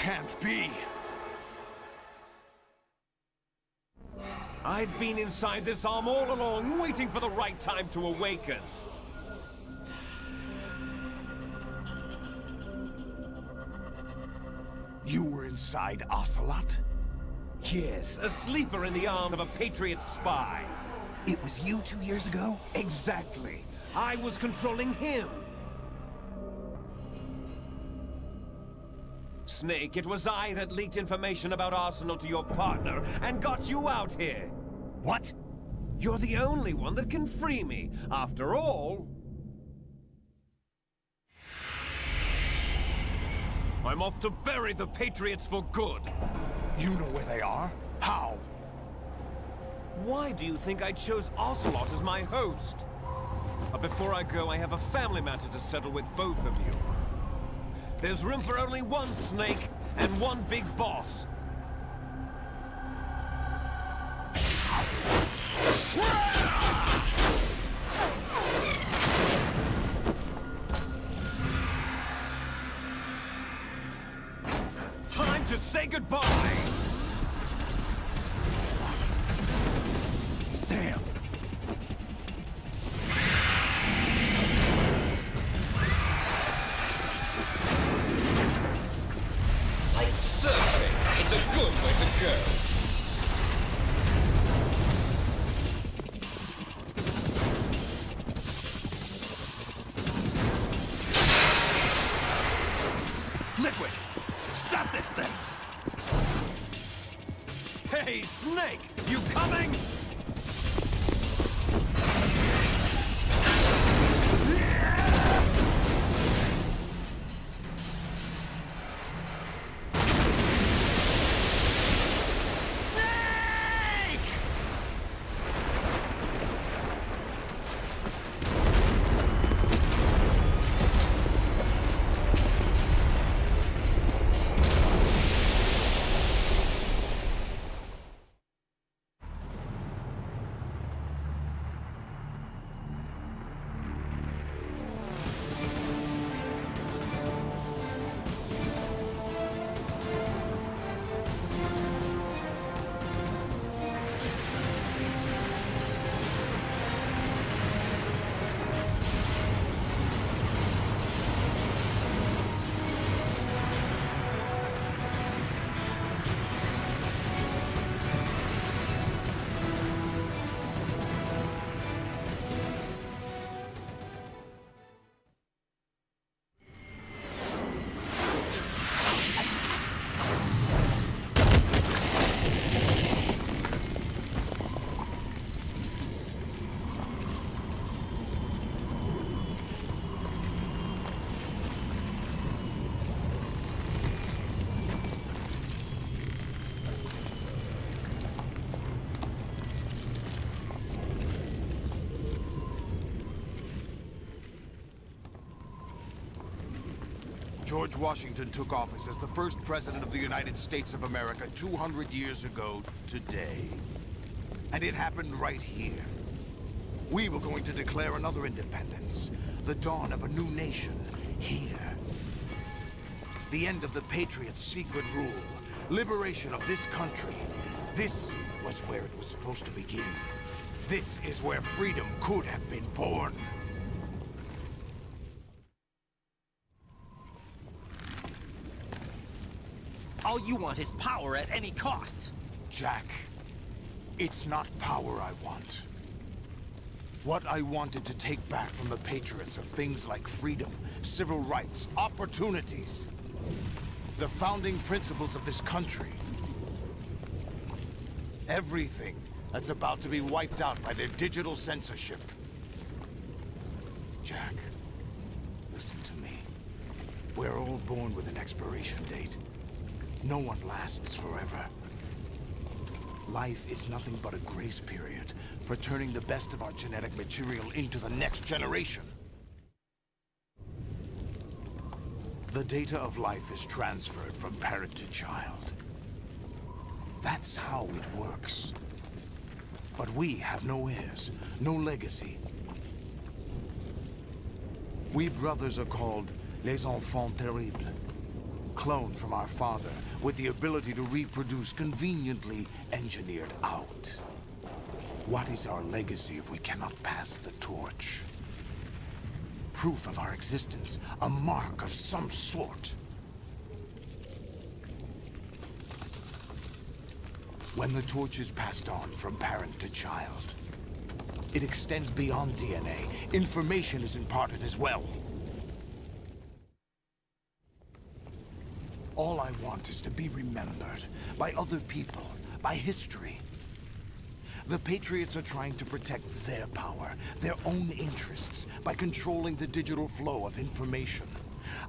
can't be. I've been inside this arm all along, waiting for the right time to awaken. You were inside Ocelot? Yes, a sleeper in the arm of a Patriot spy. It was you 2 years ago? Exactly. I was controlling him. Snake, it was I that leaked information about Arsenal to your partner and got you out here. What? You're the only one that can free me. After all, I'm off to bury the Patriots for good. You know where they are? How? Why do you think I chose Ocelot as my host? But before I go, I have a family matter to settle with both of you. There's room for only one Snake and one big boss. Time to say goodbye! Damn. Like surfing, it's a good way to go. Liquid! Stop this thing! Hey, Snake! You coming? George Washington took office as the first president of the United States of America 200 years ago today. And it happened right here. We were going to declare another independence, the dawn of a new nation, here. The end of the Patriots' secret rule, liberation of this country. This was where it was supposed to begin. This is where freedom could have been born. All you want is power at any cost. Jack, it's not power I want. What I wanted to take back from the Patriots are things like freedom, civil rights, opportunities. The founding principles of this country. Everything that's about to be wiped out by their digital censorship. Jack, listen to me. We're all born with an expiration date. No one lasts forever. Life is nothing but a grace period for turning the best of our genetic material into the next generation. The data of life is transferred from parent to child. That's how it works. But we have no heirs, no legacy. We brothers are called les enfants terribles. clone from our father, with the ability to reproduce conveniently engineered out. What is our legacy if we cannot pass the torch? Proof of our existence, a mark of some sort. When the torch is passed on from parent to child, it extends beyond DNA. Information is imparted as well. All I want is to be remembered by other people, by history. The Patriots are trying to protect their power, their own interests, by controlling the digital flow of information.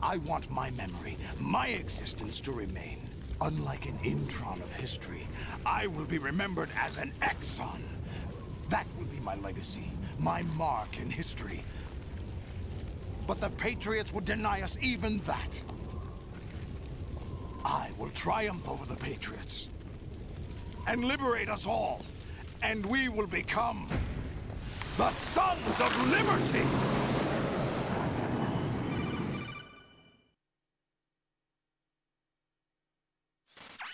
I want my memory, my existence to remain. Unlike an intron of history, I will be remembered as an exon. That will be my legacy, my mark in history. But the Patriots would deny us even that. I will triumph over the Patriots and liberate us all, and we will become the Sons of Liberty!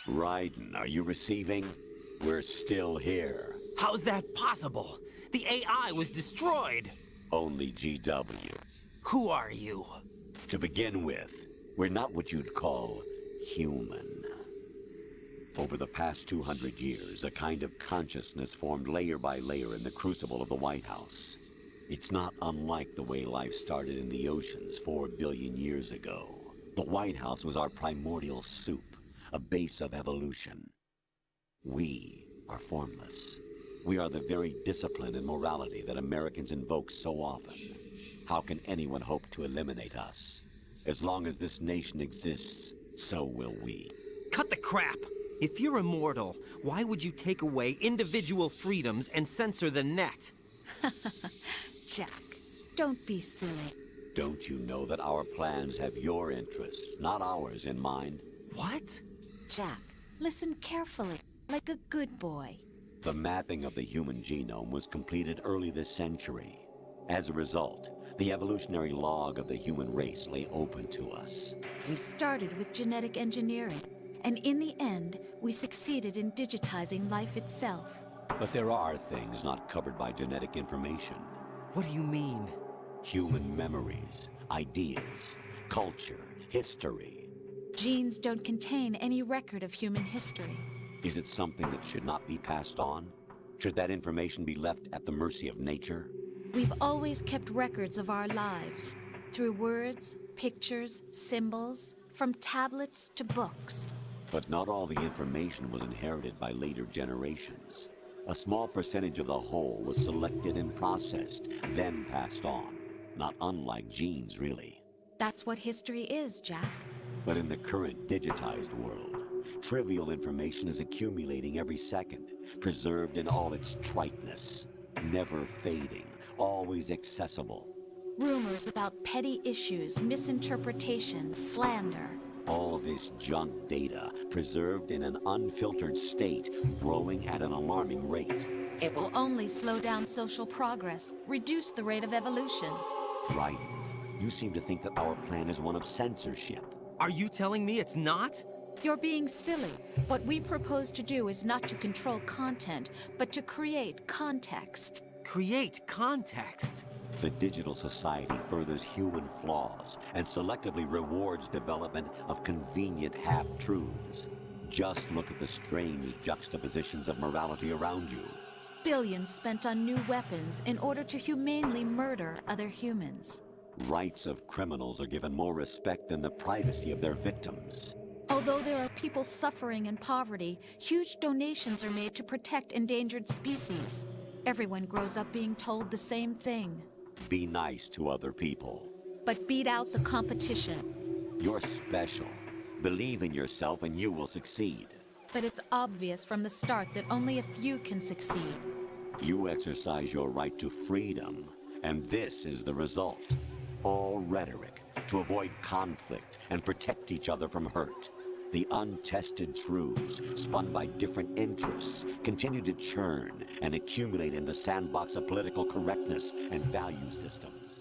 Raiden, are you receiving? We're still here. How's that possible? The AI was destroyed. Only GW. Who are you? To begin with, we're not what you'd call human. Over the past 200 years, a kind of consciousness formed layer by layer in the crucible of the White House. It's not unlike the way life started in the oceans 4 billion years ago. The White House was our primordial soup, a base of evolution. We are formless. We are the very discipline and morality that Americans invoke so often. How can anyone hope to eliminate us? As long as this nation exists, so will we. Cut the crap! If you're immortal, why would you take away individual freedoms and censor the net? Jack, don't be silly. Don't you know that our plans have your interests, not ours, in mind? What? Jack, listen carefully, like a good boy. The mapping of the human genome was completed early this century. As a result, the evolutionary log of the human race lay open to us. We started with genetic engineering, and in the end, we succeeded in digitizing life itself. But there are things not covered by genetic information. What do you mean? Human memories, ideas, culture, history. Genes don't contain any record of human history. Is it something that should not be passed on? Should that information be left at the mercy of nature? We've always kept records of our lives, through words, pictures, symbols, from tablets to books. But not all the information was inherited by later generations. A small percentage of the whole was selected and processed, then passed on. Not unlike genes, really. That's what history is, Jack. But in the current digitized world, trivial information is accumulating every second, preserved in all its triteness, never fading, always accessible. Rumors about petty issues, misinterpretations, slander. All this junk data, preserved in an unfiltered state, growing at an alarming rate. It will only slow down social progress, reduce the rate of evolution. Right. You seem to think that our plan is one of censorship. Are you telling me it's not? You're being silly. What we propose to do is not to control content, but to create context. Create context. The digital society furthers human flaws and selectively rewards development of convenient half-truths. Just look at the strange juxtapositions of morality around you. Billions spent on new weapons in order to humanely murder other humans. Rights of criminals are given more respect than the privacy of their victims. Although there are people suffering in poverty, huge donations are made to protect endangered species. Everyone grows up being told the same thing. Be nice to other people. But beat out the competition. You're special. Believe in yourself and you will succeed. But it's obvious from the start that only a few can succeed. You exercise your right to freedom, and this is the result. All rhetoric to avoid conflict and protect each other from hurt. The untested truths, spun by different interests, continue to churn and accumulate in the sandbox of political correctness and value systems.